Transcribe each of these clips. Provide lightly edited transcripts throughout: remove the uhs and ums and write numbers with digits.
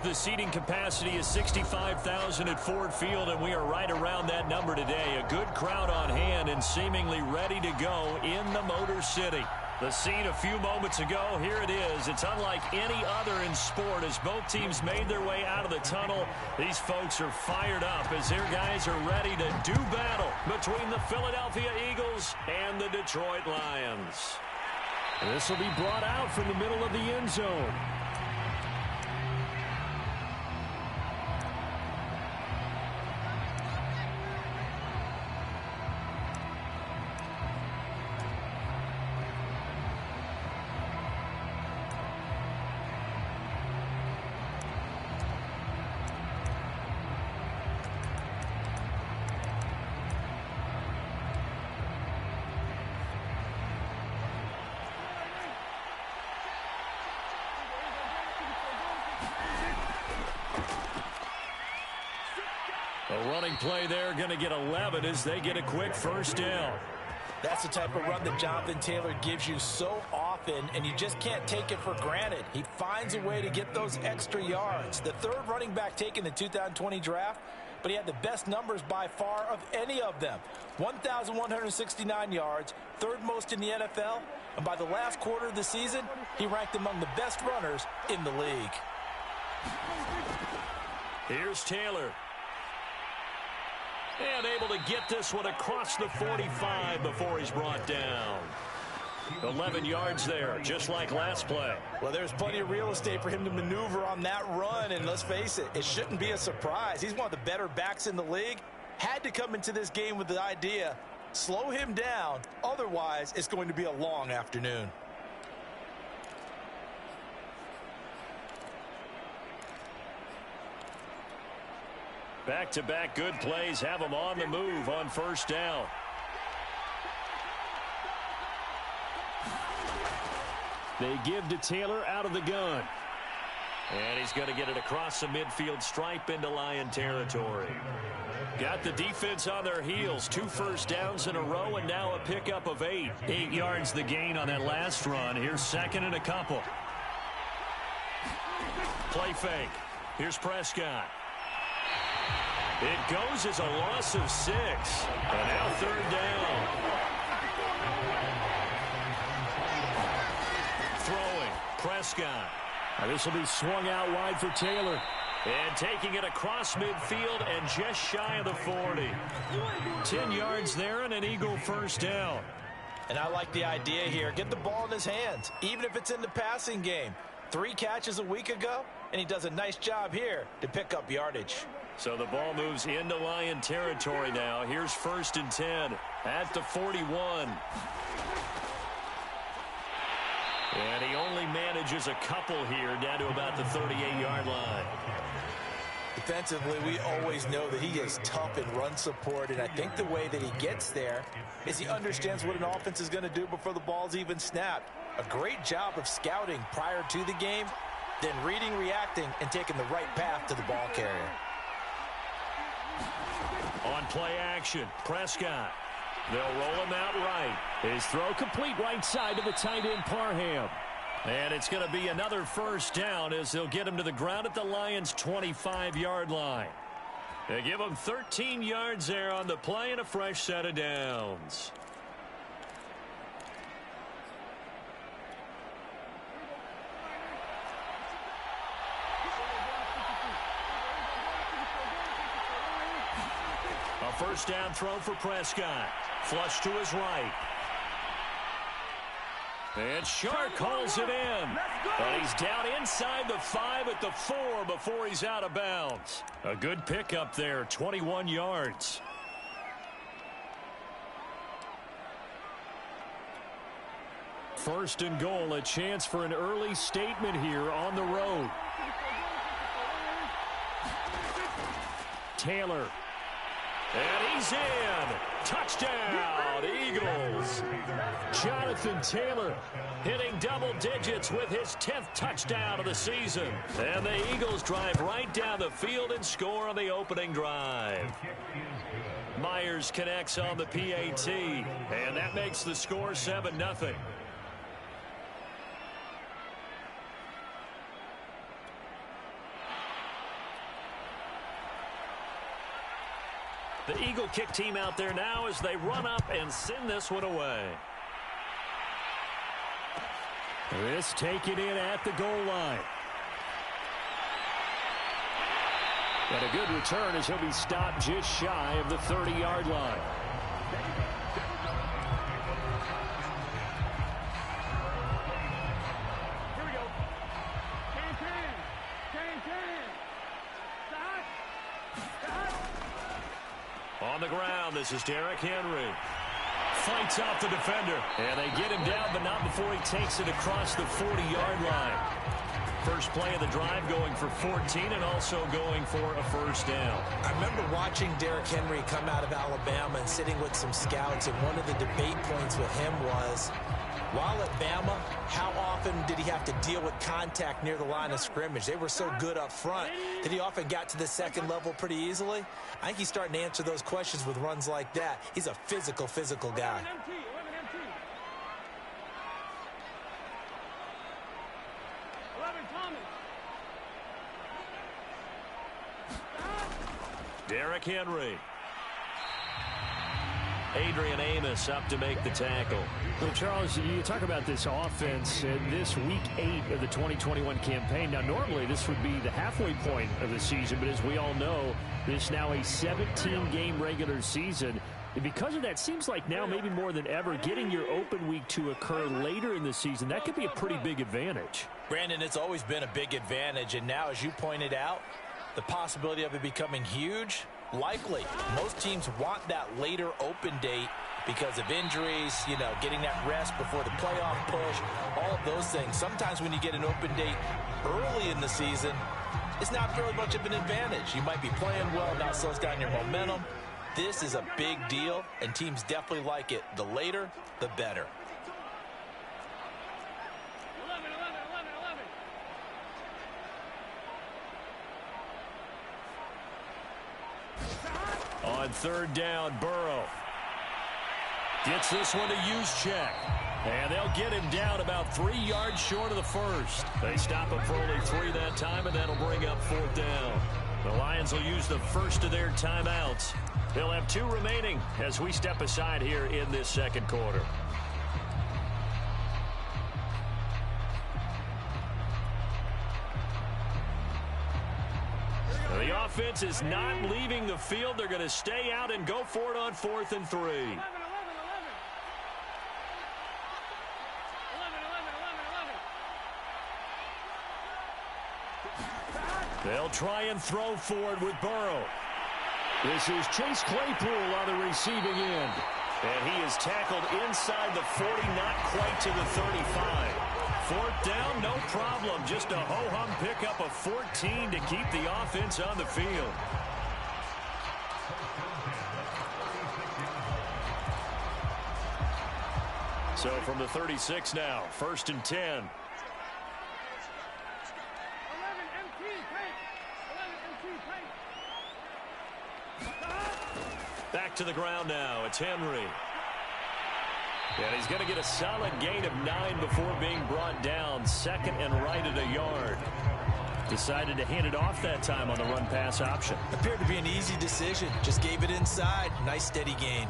The seating capacity is 65,000 at Ford Field, and we are right around that number today. A good crowd on hand and seemingly ready to go in the Motor City. The scene a few moments ago, here it is. It's unlike any other in sport as both teams made their way out of the tunnel. These folks are fired up as their guys are ready to do battle between the Philadelphia Eagles and the Detroit Lions. This will be brought out from the middle of the end zone. A running play there, going to get 11 as they get a quick first down. That's the type of run that Jonathan Taylor gives you so often, and you just can't take it for granted. He finds a way to get those extra yards. The third running back taken in the 2020 draft, but he had the best numbers by far of any of them. 1,169 yards, third most in the NFL, and by the last quarter of the season, he ranked among the best runners in the league. Here's Taylor. And able to get this one across the 45 before he's brought down. 11 yards there, just like last play. Well, there's plenty of real estate for him to maneuver on that run, and let's face it, it shouldn't be a surprise. He's one of the better backs in the league. Had to come into this game with the idea, slow him down, otherwise it's going to be a long afternoon. Back-to-back good plays have them on the move on first down. They give to Taylor out of the gun. And he's going to get it across the midfield stripe into Lion territory. Got the defense on their heels. 2 first downs in a row and now a pickup of 8. 8 yards the gain on that last run. Here's second and a couple. Play fake. Here's Prescott. It goes as a loss of 6. And now third down. Throwing. Prescott. Now this will be swung out wide for Taylor. And taking it across midfield and just shy of the 40. 10 yards there and an Eagle first down. And I like the idea here. Get the ball in his hands, even if it's in the passing game. 3 catches a week ago, and he does a nice job here to pick up yardage. So the ball moves into Lion territory now. Here's first and 10 at the 41. And he only manages a couple here down to about the 38-yard line. Defensively, we always know that he is tough in run support, and I think the way that he gets there is he understands what an offense is going to do before the ball's even snapped. A great job of scouting prior to the game, then reading, reacting, and taking the right path to the ball carrier. On play action, Prescott. They'll roll him out right. His throw complete right side to the tight end, Parham. And it's going to be another first down as they'll get him to the ground at the Lions' 25-yard line. They give him 13 yards there on the play and a fresh set of downs. First down throw for Prescott. Flush to his right. And Shark calls it in. And he's down inside the 5 at the 4 before he's out of bounds. A good pickup there, 21 yards. First and goal, a chance for an early statement here on the road. Taylor. And he's in. Touchdown, Eagles. Jonathan Taylor hitting double digits with his 10th touchdown of the season. And the Eagles drive right down the field and score on the opening drive. Myers connects on the PAT, and that makes the score 7-0. The Eagle kick team out there now as they run up and send this one away. This taken in at the goal line. And a good return as he'll be stopped just shy of the 30-yard line. Here we go. On the ground, this is Derrick Henry. Fights off the defender. And they get him down, but not before he takes it across the 40-yard line. First play of the drive going for 14 and also going for a first down. I remember watching Derrick Henry come out of Alabama and sitting with some scouts, and one of the debate points with him was, while at Bama, how often did he have to deal with contact near the line of scrimmage? They were so good up front that he often got to the second level pretty easily. I think he's starting to answer those questions with runs like that. He's a physical guy. Derrick Henry. Adrian Amos up to make the tackle. Well, Charles, you talk about this offense this week 8 of the 2021 campaign. Now, normally this would be the halfway point of the season, but as we all know, this is now a 17-game regular season. And because of that, seems like now maybe more than ever, getting your open week to occur later in the season, that could be a pretty big advantage. Brandon, it's always been a big advantage, and now, as you pointed out, the possibility of it becoming huge, likely. Most teams want that later open date because of injuries, you know, getting that rest before the playoff push, all of those things. Sometimes when you get an open date early in the season, it's not really much of an advantage. You might be playing well, now it slows down your momentum. This is a big deal, and teams definitely like it. The later, the better. On third down, Burrow gets this one to Juszczyk. And they'll get him down about 3 yards short of the first. They stop him for only 3 that time, and that'll bring up fourth down. The Lions will use the first of their timeouts. They'll have 2 remaining as we step aside here in this second quarter. The offense is not leaving the field. They're going to stay out and go for it on 4th and 3. They'll try and throw forward with Burrow. This is Chase Claypool on the receiving end. And he is tackled inside the 40, not quite to the 35. Fourth down, no problem. Just a ho-hum pickup of 14 to keep the offense on the field. So from the 36 now, 1st and 10. Back to the ground now. It's Henry. And he's going to get a solid gain of 9 before being brought down. Second and right at a yard. Decided to hand it off that time on the run-pass option. Appeared to be an easy decision. Just gave it inside. Nice steady gain.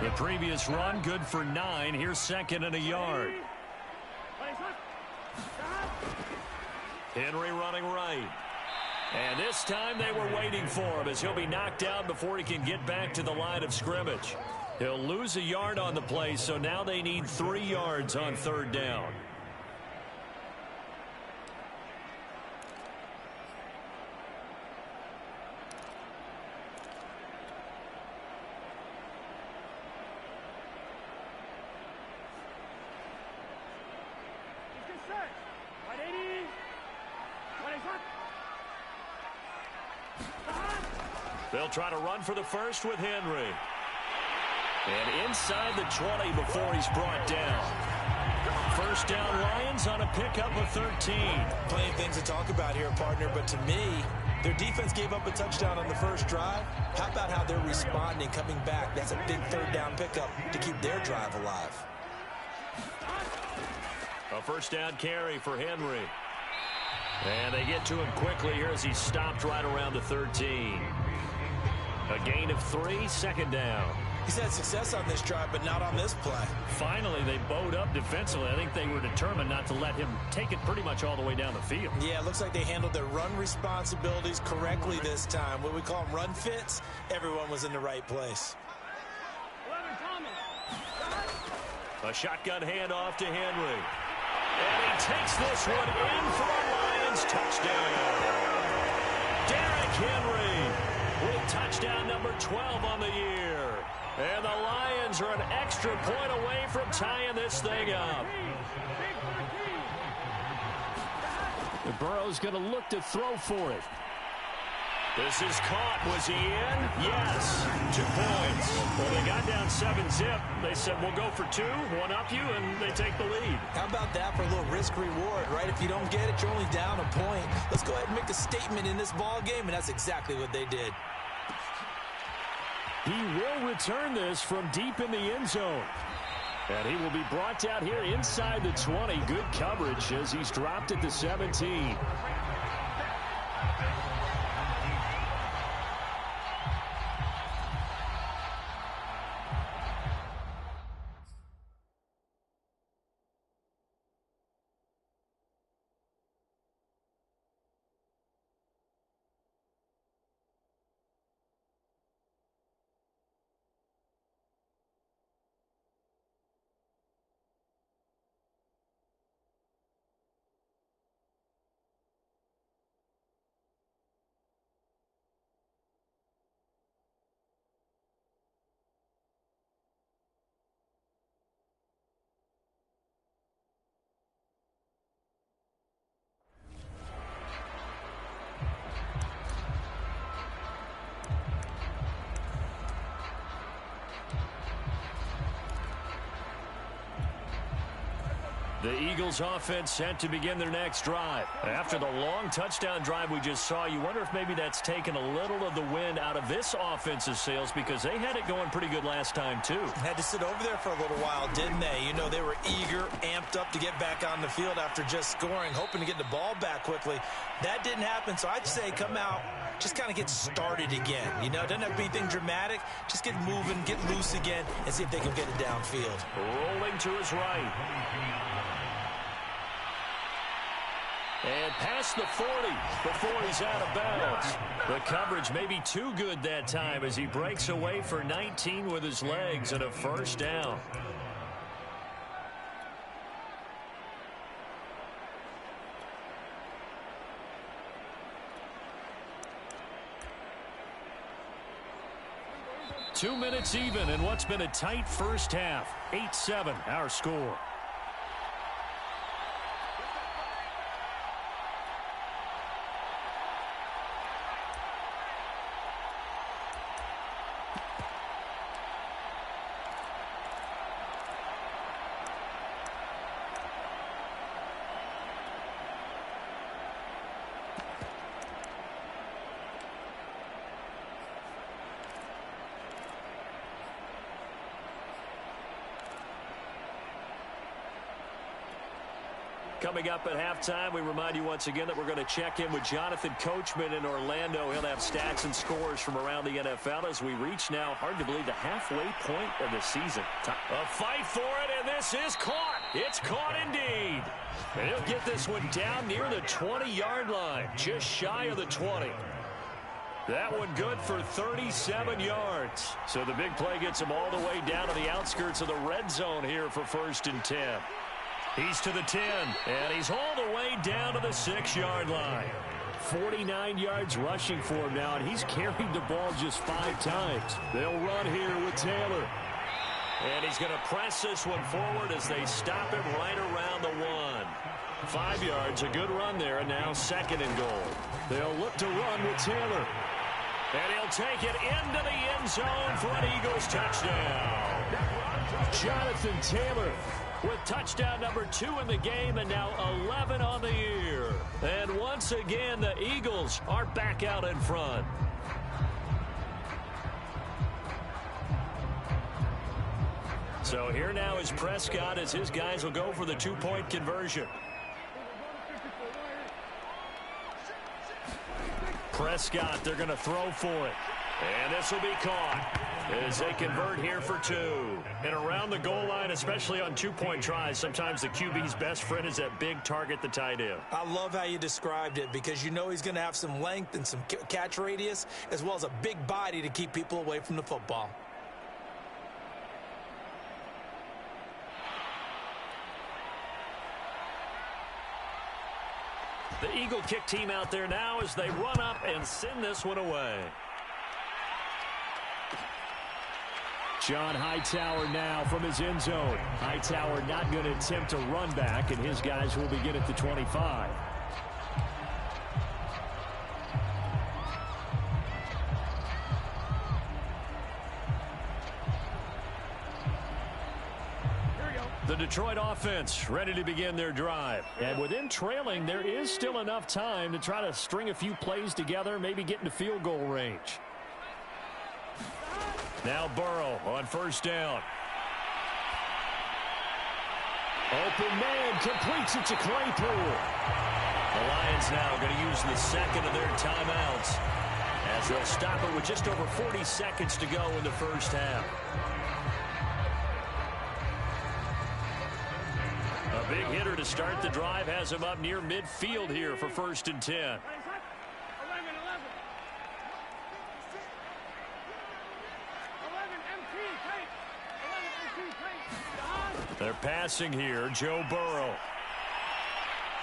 The previous run, good for 9. Here's second and a yard. Henry running right. And this time they were waiting for him as he'll be knocked down before he can get back to the line of scrimmage. He'll lose a yard on the play, so now they need 3 yards on third down. They'll try to run for the first with Henry. And inside the 20 before he's brought down. First down, Lions on a pickup of 13. Plenty of things to talk about here, partner, but to me, their defense gave up a touchdown on the first drive. How about how they're responding, coming back? That's a big third down pickup to keep their drive alive. A first down carry for Henry. And they get to him quickly here as he's stopped right around the 13. A gain of 3, second down. He's had success on this drive, but not on this play. Finally, they bowed up defensively. I think they were determined not to let him take it pretty much all the way down the field. Yeah, it looks like they handled their run responsibilities correctly this time. What we call them run fits, everyone was in the right place. A shotgun handoff to Henry. And he takes this one in for a Lions touchdown. Derrick Henry with touchdown number 12 on the year. And the Lions are an extra point away from tying this thing up. Burrow's going to look to throw for it. This is caught. Was he in? Yes. 2 points. Well, they got down 7-zip. They said, we'll go for 2, one up you, and they take the lead. How about that for a little risk-reward, right? If you don't get it, you're only down a point. Let's go ahead and make a statement in this ball game, and that's exactly what they did. He will return this from deep in the end zone. And he will be brought down here inside the 20. Good coverage as he's dropped at the 17. The Eagles offense set to begin their next drive. After the long touchdown drive we just saw, you wonder if maybe that's taken a little of the wind out of this offensive sails because they had it going pretty good last time too. Had to sit over there for a little while, didn't they? You know, they were eager, amped up to get back on the field after just scoring, hoping to get the ball back quickly. That didn't happen, so I'd say come out, just kind of get started again. You know, it doesn't have to be anything dramatic. Just get moving, get loose again, and see if they can get it downfield. Rolling to his right. And past the 40 before he's out of bounds. The coverage may be too good that time as he breaks away for 19 with his legs and a first down. Two minutes even in what's been a tight first half. 8-7 our score. Coming up at halftime, we remind you once again that we're going to check in with Jonathan Coachman in Orlando. He'll have stats and scores from around the NFL as we reach now, hard to believe, the halfway point of the season. A fight for it, and this is caught. It's caught indeed. And he'll get this one down near the 20-yard line, just shy of the 20. That one good for 37 yards. So the big play gets him all the way down to the outskirts of the red zone here for 1st and 10. He's to the 10, and he's all the way down to the 6-yard line. 49 yards rushing for him now, and he's carried the ball just 5 times. They'll run here with Taylor. And he's going to press this one forward as they stop him right around the 1. 5 yards, a good run there, and now 2nd and goal. They'll look to run with Taylor. And he'll take it into the end zone for an Eagles touchdown. Jonathan Taylor with touchdown number 2 in the game, and now 11 on the year. And once again, the Eagles are back out in front. So here now is Prescott as his guys will go for the 2-point conversion. Prescott, they're going to throw for it. And this will be caught as they convert here for 2. And around the goal line, especially on two-point tries, sometimes the QB's best friend is that big target, the tight end. I love how you described it because you know he's going to have some length and some catch radius as well as a big body to keep people away from the football. The Eagle kick team out there now as they run up and send this one away. John Hightower now from his end zone. Hightower not going to attempt a run back, and his guys will begin at the 25. The Detroit offense ready to begin their drive. And with them trailing, there is still enough time to try to string a few plays together, maybe get into field goal range. Now Burrow on first down. Open man, completes it to Claypool. The Lions now going to use the second of their timeouts as they'll stop it with just over 40 seconds to go in the first half. A big hitter to start the drive has him up near midfield here for 1st and 10. They're passing here. Joe Burrow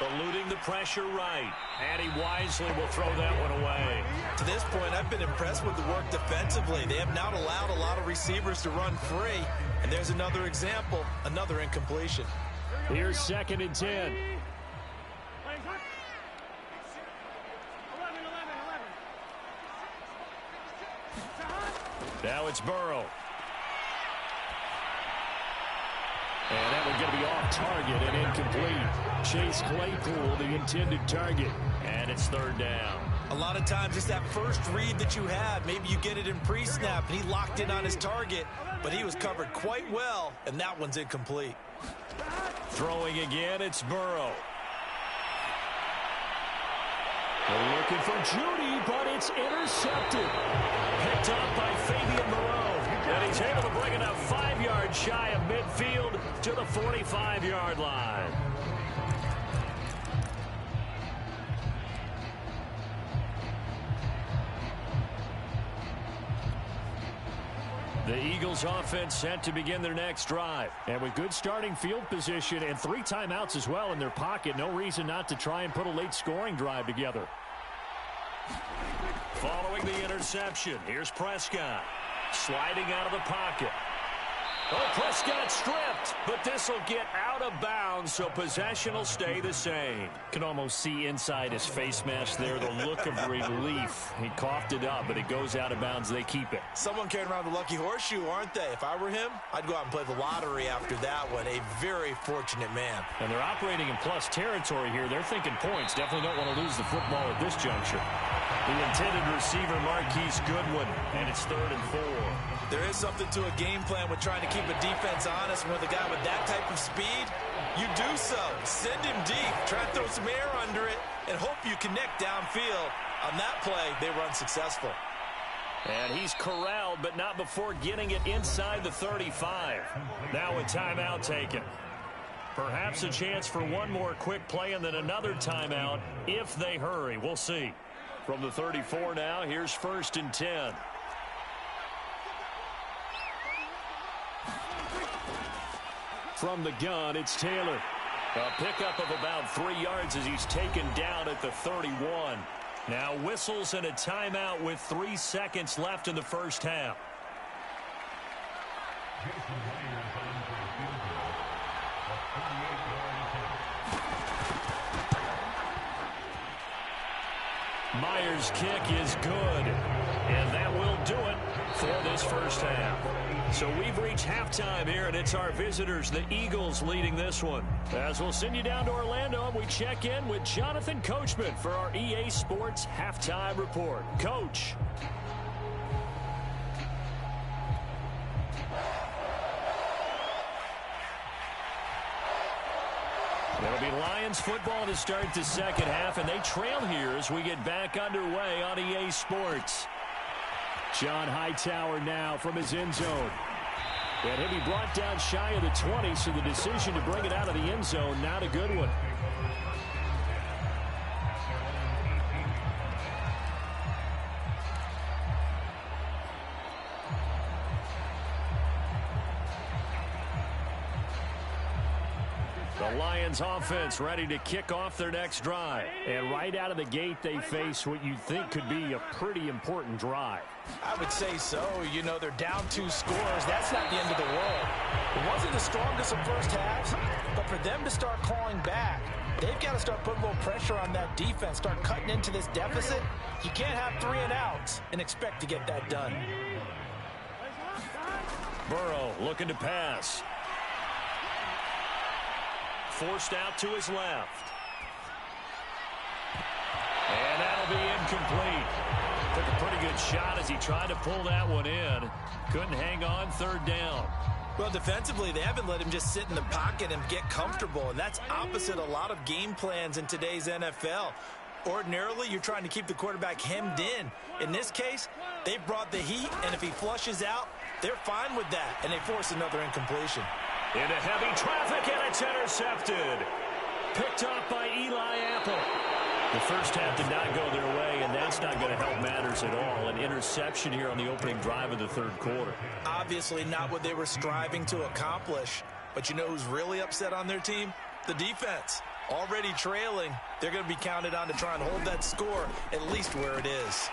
eluding the pressure right. And he wisely will throw that one away. To this point, I've been impressed with the work defensively. They have not allowed a lot of receivers to run free. And there's another example, another incompletion. Here's 2nd and 10. Now it's Burrow. And that one going to be off target and incomplete. Chase Claypool, the intended target. And it's 3rd down. A lot of times it's that first read that you have. Maybe you get it in pre-snap and he locked in on his target, but he was covered quite well, and that one's incomplete. Throwing again, it's Burrow. They're looking for Judy, but it's intercepted. Picked up by Fabian Moreau. And he's able to bring it up 5 yards shy of midfield to the 45-yard line. The Eagles offense set to begin their next drive. And with good starting field position and 3 timeouts as well in their pocket, no reason not to try and put a late scoring drive together. Following the interception, here's Prescott. Sliding out of the pocket. Oh, Prescott stripped, but this will get out of bounds, so possession will stay the same. Can almost see inside his face mask there, the look of relief. He coughed it up, but it goes out of bounds. They keep it. Someone carrying around the lucky horseshoe, aren't they? If I were him, I'd go out and play the lottery after that one. A very fortunate man. And they're operating in plus territory here. They're thinking points. Definitely don't want to lose the football at this juncture. The intended receiver, Marquise Goodwin, and it's 3rd and 4. There is something to a game plan with trying to keep a defense honest. With a guy with that type of speed, you do so. Send him deep, try to throw some air under it, and hope you connect downfield. On that play, they run successful. And he's corralled, but not before getting it inside the 35. Now a timeout taken. Perhaps a chance for one more quick play and then another timeout if they hurry. We'll see. From the 34 now, here's 1st and 10. From the gun, it's Taylor. A pickup of about 3 yards as he's taken down at the 31. Now whistles and a timeout with 3 seconds left in the first half. Myers' kick is good, and that will do it for this first half. So we've reached halftime here, and it's our visitors, the Eagles, leading this one. As we'll send you down to Orlando, and we check in with Jonathan Coachman for our EA Sports Halftime Report. Coach. It'll be Lions football to start the second half, and they trail here as we get back underway on EA Sports. John Hightower now from his end zone. And he'll be brought down shy of the 20, so the decision to bring it out of the end zone, not a good one. The Lions offense ready to kick off their next drive. And right out of the gate, they face what you'd think could be a pretty important drive. I would say so. You know, they're down 2 scores. That's not the end of the world. It wasn't the strongest of first halves, but for them to start clawing back, they've got to start putting a little pressure on that defense, start cutting into this deficit. You can't have 3 and outs and expect to get that done. Burrow looking to pass. Forced out to his left. And that'll be incomplete. Took a pretty good shot as he tried to pull that one in. Couldn't hang on, 3rd down. Well, defensively, they haven't let him just sit in the pocket and get comfortable, and that's opposite a lot of game plans in today's NFL. Ordinarily, you're trying to keep the quarterback hemmed in. In this case, they brought the heat, and if he flushes out, they're fine with that, and they force another incompletion. Into heavy traffic, and it's intercepted. Picked off by Eli Apple. The first half did not go their way, and that's not going to help matters at all. An interception here on the opening drive of the 3rd quarter. Obviously not what they were striving to accomplish. But you know who's really upset on their team? The defense. Already trailing, they're going to be counted on to try and hold that score at least where it is.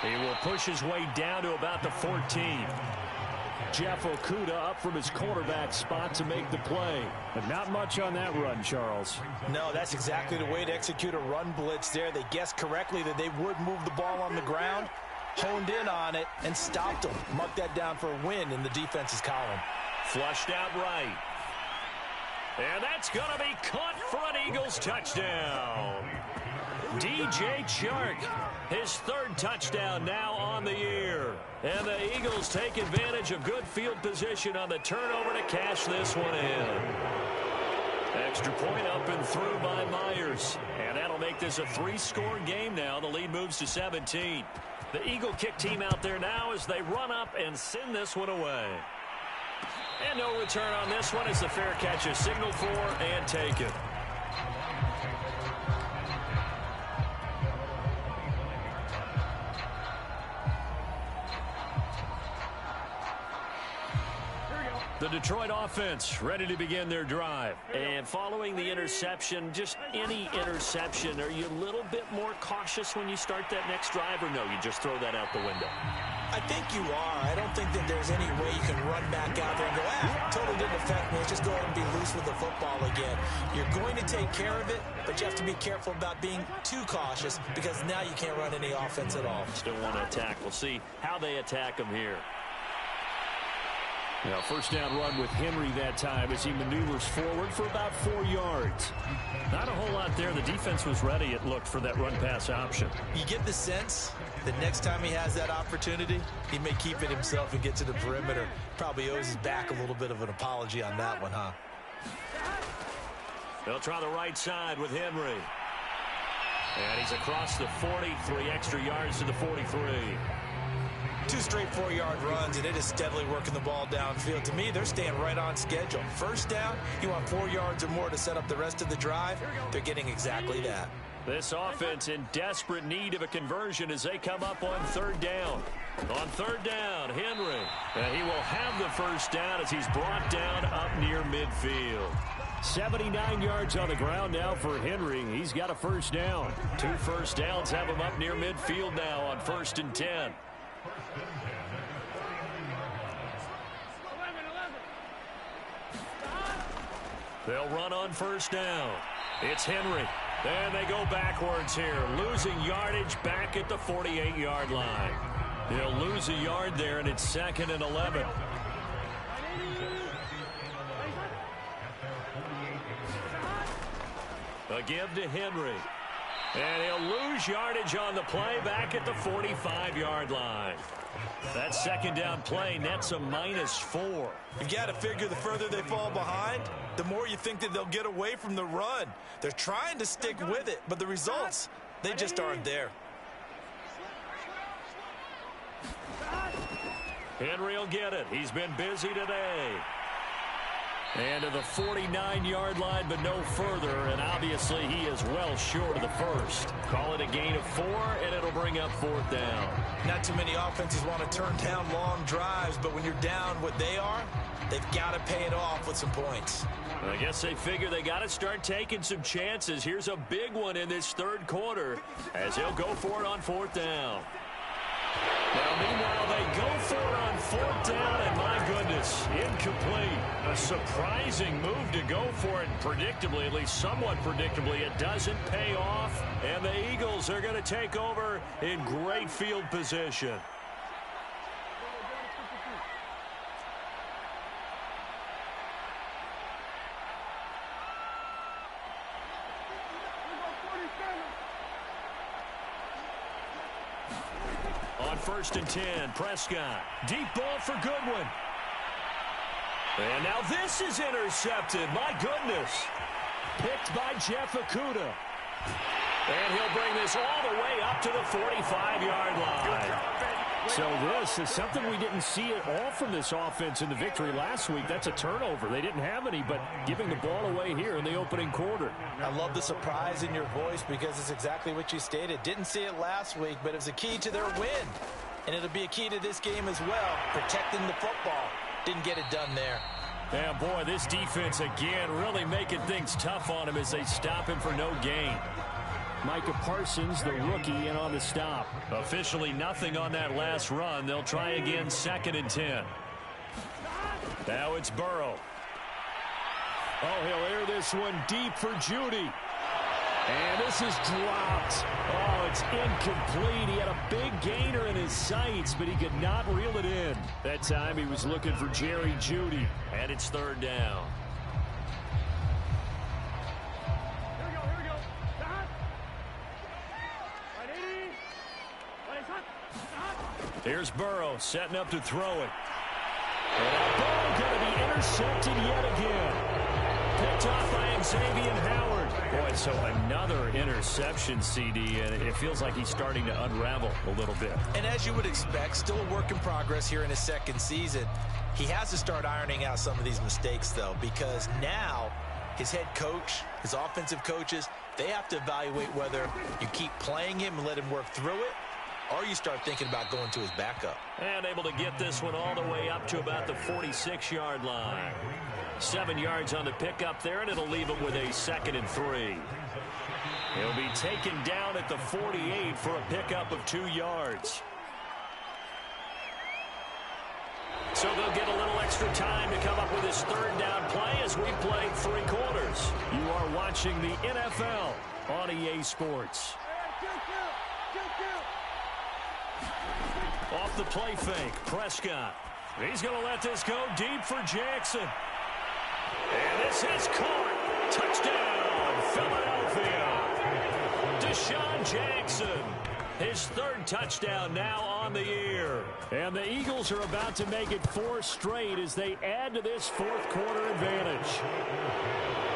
He will push his way down to about the 14. Jeff Okudah up from his quarterback spot to make the play. But not much on that run, Charles. No, that's exactly the way to execute a run blitz there. They guessed correctly that they would move the ball on the ground, honed in on it, and stopped them. Mark that down for a win in the defense's column. Flushed out right. And that's going to be caught for an Eagles touchdown. DJ Chark, his 3rd touchdown now on the year. And the Eagles take advantage of good field position on the turnover to cash this one in. Extra point up and through by Myers. And that'll make this a 3-score game now. The lead moves to 17. The Eagle kick team out there now as they run up and send this one away. And no return on this one as the fair catch is signaled for and taken. The Detroit offense ready to begin their drive. And following the interception, just any interception, are you a little bit more cautious when you start that next drive, or no, you just throw that out the window? I think you are. I don't think that there's any way you can run back out there and go, totally didn't affect me. Let's just go ahead and be loose with the football again. You're going to take care of it, but you have to be careful about being too cautious because now you can't run any offense at all. Still want to attack. We'll see how they attack them here. Now, 1st down run with Henry that time as he maneuvers forward for about 4 yards. Not a whole lot there. The defense was ready, it looked, for that run-pass option. You get the sense that next time he has that opportunity, he may keep it himself and get to the perimeter. Probably owes his back a little bit of an apology on that one, huh? They'll try the right side with Henry. And he's across the 40, 3 extra yards to the 43. 2 straight 4-yard runs, and it is steadily working the ball downfield. To me, they're staying right on schedule. 1st down, you want 4 yards or more to set up the rest of the drive. They're getting exactly that. This offense in desperate need of a conversion as they come up on 3rd down. On 3rd down, Henry. And he will have the 1st down as he's brought down up near midfield. 79 yards on the ground now for Henry. He's got a 1st down. 2 first downs have him up near midfield now on 1st and 10. They'll run on 1st down. It's Henry. And they go backwards here. Losing yardage back at the 48-yard line. They'll lose a yard there, and it's 2nd and 11. A give to Henry. And he'll lose yardage on the play back at the 45-yard line. That 2nd down play nets a -4. You've got to figure the further they fall behind, the more you think that they'll get away from the run. They're trying to stick with it, but the results, they just aren't there. Henry will get it. He's been busy today. And to the 49-yard line, but no further. And obviously, he is well short of the first. Call it a gain of 4, and it'll bring up 4th down. Not too many offenses want to turn down long drives, but when you're down what they are, they've got to pay it off with some points. I guess they figure they got to start taking some chances. Here's a big one in this third quarter as he'll go for it on 4th down. Now, meanwhile, they go for it on 4th down, and my goodness, incomplete. A surprising move to go for it, predictably, at least somewhat predictably. It doesn't pay off, and the Eagles are going to take over in great field position. On 1st and 10, Prescott. Deep ball for Goodwin. And now this is intercepted. My goodness. Picked by Jeff Okudah. And he'll bring this all the way up to the 45-yard line. So this is something we didn't see at all from this offense in the victory last week. That's a turnover. They didn't have any, but giving the ball away here in the opening quarter. I love the surprise in your voice because it's exactly what you stated. Didn't see it last week, but it was a key to their win. And it'll be a key to this game as well, protecting the football. Didn't get it done there. Yeah, boy, this defense again really making things tough on him as they stop him for no gain. Micah Parsons, the rookie, in on the stop. Officially nothing on that last run. They'll try again 2nd and 10. Now it's Burrow. Oh, he'll air this one deep for Judy. And this is dropped. Oh, it's incomplete. He had a big gainer in his sights, but he could not reel it in. That time he was looking for Jerry Judy. And it's 3rd down. Here's Burrow setting up to throw it. And that ball going to be intercepted yet again. Picked off by Xavier Howard. Boy, so another interception, CD, and it feels like he's starting to unravel a little bit. And as you would expect, still a work in progress here in his 2nd season. He has to start ironing out some of these mistakes, though, because now his head coach, his offensive coaches, they have to evaluate whether you keep playing him and let him work through it, or you start thinking about going to his backup. And able to get this one all the way up to about the 46-yard line. 7 yards on the pickup there, and it'll leave him with a 2nd and 3. He'll be taken down at the 48 for a pickup of 2 yards. So they'll get a little extra time to come up with his 3rd down play as we played 3 quarters. You are watching the NFL on EA Sports. Off the play fake, Prescott. He's going to let this go deep for Jackson. And this is caught. Touchdown, Philadelphia. Deshaun Jackson. His 3rd touchdown now on the year. And the Eagles are about to make it 4 straight as they add to this 4th quarter advantage.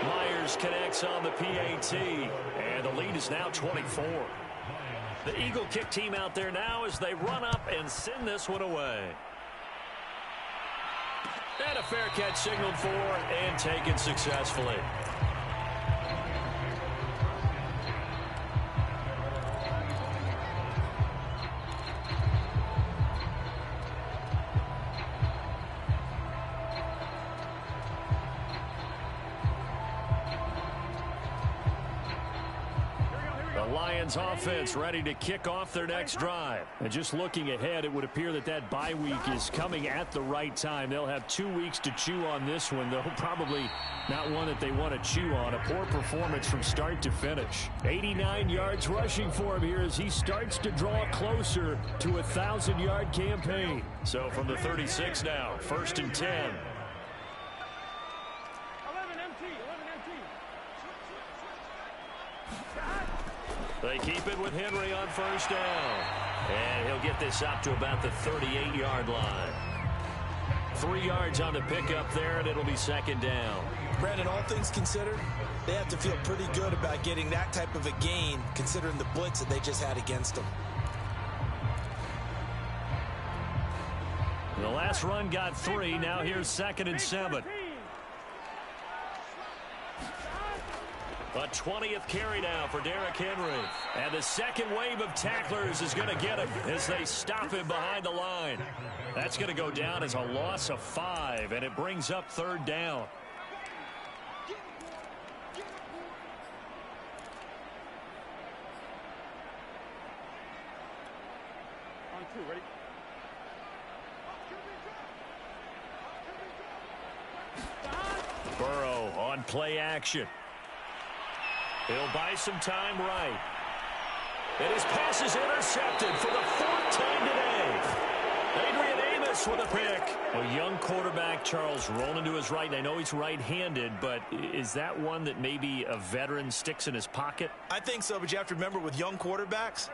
Myers connects on the PAT. And the lead is now 24. The Eagle kick team out there now as they run up and send this one away. And a fair catch signaled for and taken successfully. Lions offense ready to kick off their next drive. And just looking ahead, it would appear that that bye week is coming at the right time. They'll have 2 weeks to chew on this one, though probably not one that they want to chew on. A poor performance from start to finish. 89 yards rushing for him here as he starts to draw closer to a 1,000-yard campaign. So from the 36 now, 1st and 10. They keep it with Henry on 1st down. And he'll get this up to about the 38-yard line. 3 yards on the pickup there, and it'll be 2nd down. Brandon, all things considered, they have to feel pretty good about getting that type of a gain, considering the blitz that they just had against them. The last run got 3. Now here's 2nd and 7. A 20th carry now for Derrick Henry. And the second wave of tacklers is going to get him as they stop him behind the line. That's going to go down as a loss of 5, and it brings up 3rd down. On 2, ready? Burrow on play action. He'll buy some time right. And his pass is intercepted for the 4th time today. Adrian Amos with a pick. A young quarterback, Charles, rolling to his right. I know he's right-handed, but is that one that maybe a veteran sticks in his pocket? I think so, but you have to remember with young quarterbacks,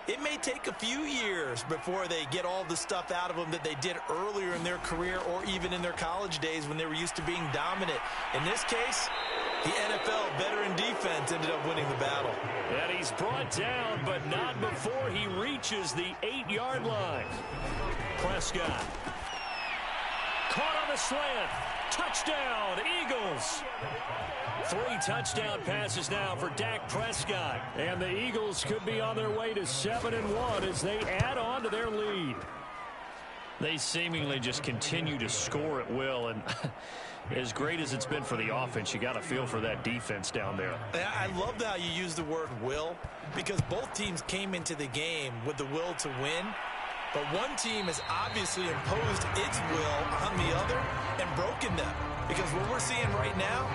it may take a few years before they get all the stuff out of them that they did earlier in their career or even in their college days when they were used to being dominant. In this case, the NFL veteran defense ended up winning the battle. And he's brought down, but not before he reaches the 8-yard line. Prescott. Caught on the slant. Touchdown, Eagles. 3 touchdown passes now for Dak Prescott. And the Eagles could be on their way to 7-1 as they add on to their lead. They seemingly just continue to score at will, and as great as it's been for the offense, you got to feel for that defense down there. I love how you use the word will, because both teams came into the game with the will to win, but one team has obviously imposed its will on the other and broken them, because what we're seeing right now,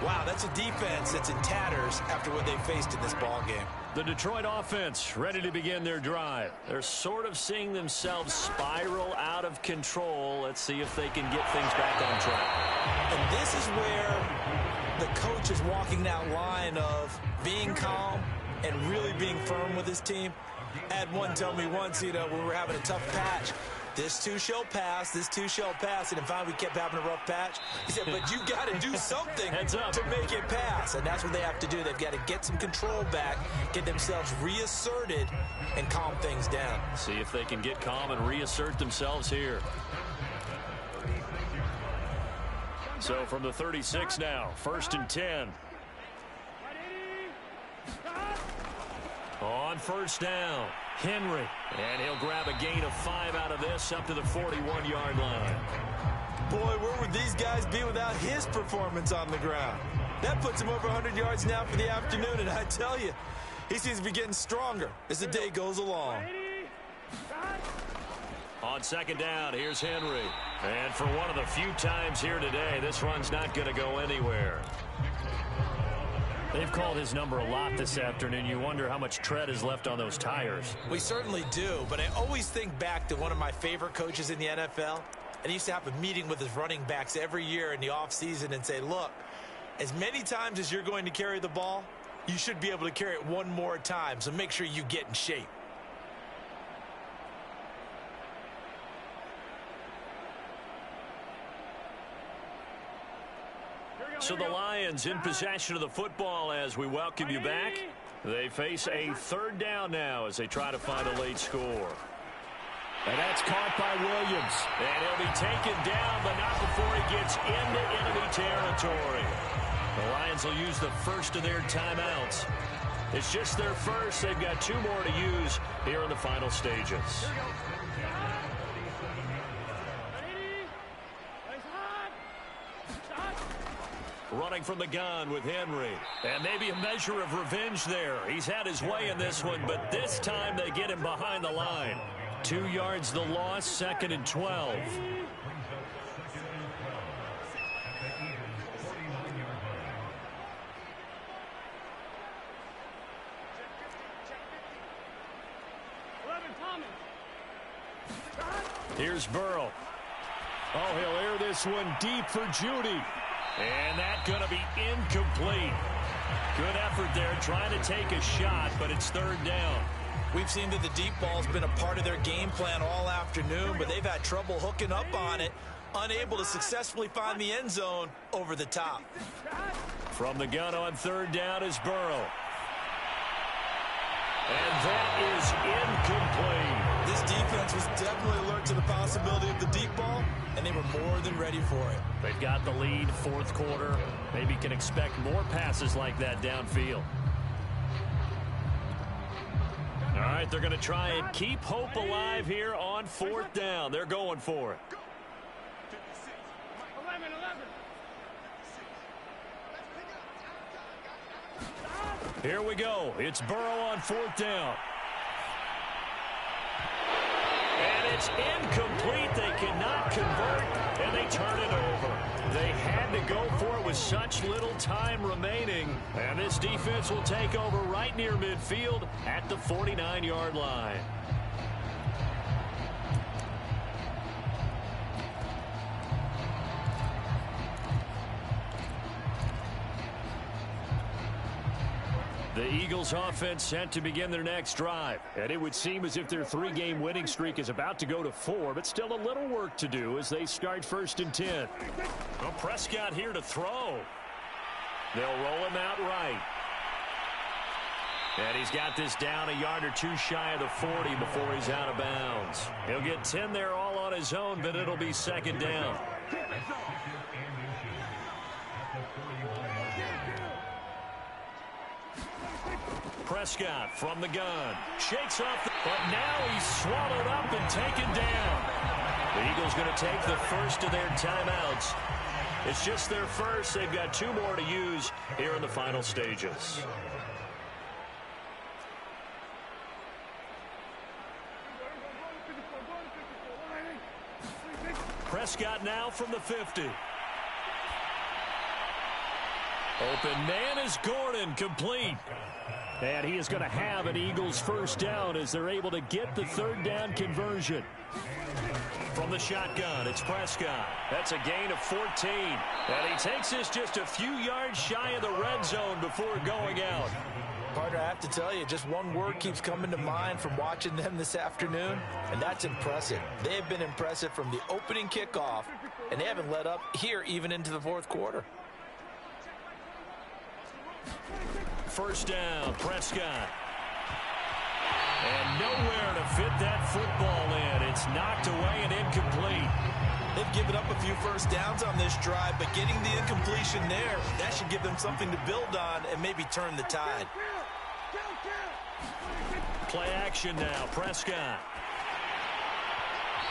wow, that's a defense that's in tatters after what they faced in this ball game. The Detroit offense ready to begin their drive. They're sort of seeing themselves spiral out of control. Let's see if they can get things back on track. And this is where the coach is walking that line of being calm and really being firm with his team. I had one tell me once, when we were having a tough patch, this too shall pass, this too shall pass. And finally we kept having a rough patch. He said, but you got to do something to make it pass. And that's what they have to do. They've got to get some control back, get themselves reasserted, and calm things down. See if they can get calm and reassert themselves here. So from the 36 now, 1st and 10. On 1st down, Henry. And he'll grab a gain of 5 out of this up to the 41-yard line. Boy, where would these guys be without his performance on the ground? That puts him over 100 yards now for the afternoon, and I tell you, he seems to be getting stronger as the day goes along. On 2nd down, here's Henry. And for one of the few times here today, this run's not going to go anywhere. They've called his number a lot this afternoon. You wonder how much tread is left on those tires. We certainly do, but I always think back to one of my favorite coaches in the NFL. And he used to have a meeting with his running backs every year in the offseason and say, look, as many times as you're going to carry the ball, you should be able to carry it one more time, so make sure you get in shape. So the Lions in possession of the football as we welcome you back. They face a 3rd down now as they try to find a late score. And that's caught by Williams. And he'll be taken down, but not before he gets into enemy territory. The Lions will use the first of their timeouts. It's just their first. They've got 2 more to use here in the final stages. Running from the gun with Henry. And maybe a measure of revenge there. He's had his way in this one, but this time they get him behind the line. 2 yards the loss, 2nd and 12. Here's Burrow. Oh, he'll air this one deep for Judy. And that's going to be incomplete. Good effort there trying to take a shot, but it's 3rd down. We've seen that the deep ball's been a part of their game plan all afternoon, but they've had trouble hooking up on it, unable to successfully find the end zone over the top. From the gun on 3rd down is Burrow. And that is incomplete. This defense was definitely alert to the possibility of the deep ball, and they were more than ready for it. They've got the lead, fourth quarter. Maybe can expect more passes like that downfield. All right, they're going to try and keep hope alive here on fourth down. They're going for it. 11. Here we go. It's Burrow on fourth down. And it's incomplete. They cannot convert, and they turn it over. They had to go for it with such little time remaining. And this defense will take over right near midfield at the 49-yard line. The Eagles offense set to begin their next drive. And it would seem as if their three-game winning streak is about to go to 4, but still a little work to do as they start first and 10. Well, Prescott here to throw. They'll roll him out right. And he's got this down a yard or two shy of the 40 before he's out of bounds. He'll get 10 there all on his own, but it'll be second down. Prescott from the gun. Shakes off, but now he's swallowed up and taken down. The Eagles going to take the first of their timeouts. It's just their first. They've got 2 more to use here in the final stages. Prescott now from the 50. Open man is Gordon, complete. And he is going to have an Eagles first down as they're able to get the third down conversion. From the shotgun, it's Prescott. That's a gain of 14. And he takes this just a few yards shy of the red zone before going out. Partner, I have to tell you, just one word keeps coming to mind from watching them this afternoon, and that's impressive. They have been impressive from the opening kickoff, and they haven't let up here even into the fourth quarter. First down, Prescott. And nowhere to fit that football in. It's knocked away and incomplete. They've given up a few first downs on this drive, but getting the incompletion there, that should give them something to build on and maybe turn the tide. Play action now, Prescott.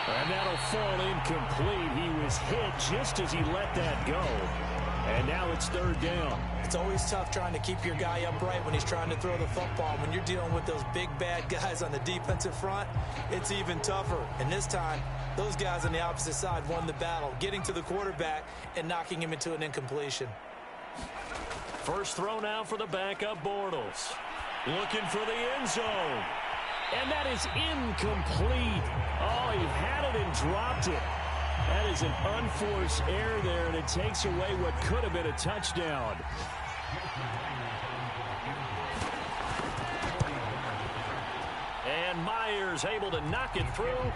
And that'll fall incomplete. He was hit just as he let that go. And now it's third down. It's always tough trying to keep your guy upright when he's trying to throw the football. When you're dealing with those big, bad guys on the defensive front, it's even tougher. And this time, those guys on the opposite side won the battle, getting to the quarterback and knocking him into an incompletion. First throw now for the backup Bortles. Looking for the end zone. And that is incomplete. Oh, he had it and dropped it. That is an unforced error there, and it takes away what could have been a touchdown. And Myers able to knock it through.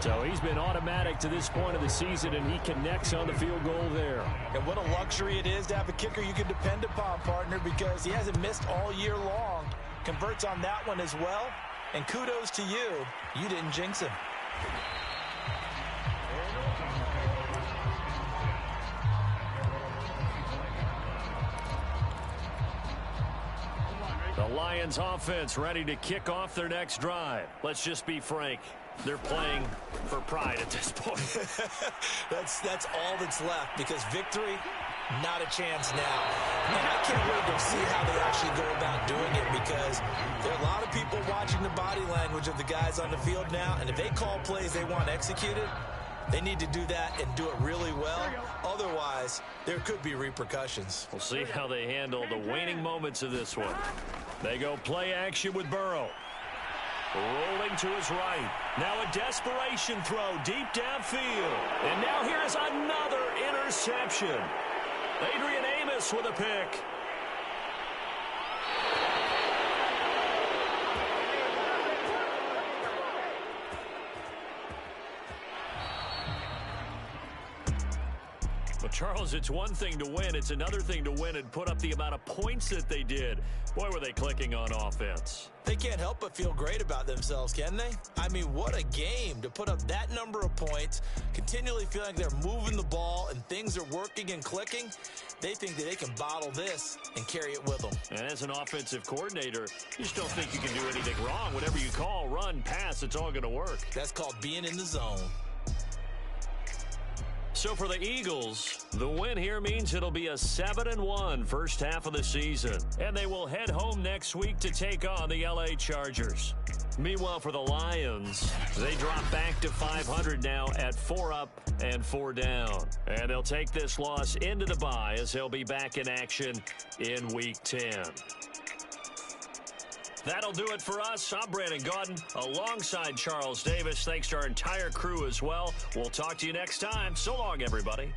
So he's been automatic to this point of the season, and he connects on the field goal there. And what a luxury it is to have a kicker you can depend upon, partner, because he hasn't missed all year long. Converts on that one as well. And kudos to you. You didn't jinx him. The Lions offense ready to kick off their next drive. Let's just be frank. They're playing for pride at this point. That's all that's left, because victory, not a chance now. And I can't wait to see how they actually go about doing it, because there are a lot of people watching the body language of the guys on the field now, and if they call plays they want executed, they need to do that and do it really well. Otherwise, there could be repercussions. We'll see how they handle the waning moments of this one. They go play action with Burrow. Rolling to his right. Now a desperation throw deep downfield. And now here is another interception. Adrian Amos with a pick. Charles, it's one thing to win. It's another thing to win and put up the amount of points that they did. Boy, were they clicking on offense. They can't help but feel great about themselves, can they? I mean, what a game to put up that number of points, continually feeling like they're moving the ball and things are working and clicking. They think that they can bottle this and carry it with them. And as an offensive coordinator, you just don't think you can do anything wrong. Whatever you call, run, pass, it's all going to work. That's called being in the zone. So for the Eagles, the win here means it'll be a 7-1 first half of the season. And they will head home next week to take on the LA Chargers. Meanwhile, for the Lions, they drop back to 500 now at 4 up and 4 down. And they'll take this loss into the bye as they'll be back in action in Week 10. That'll do it for us. I'm Brandon Gaudin alongside Charles Davis. Thanks to our entire crew as well. We'll talk to you next time. So long, everybody.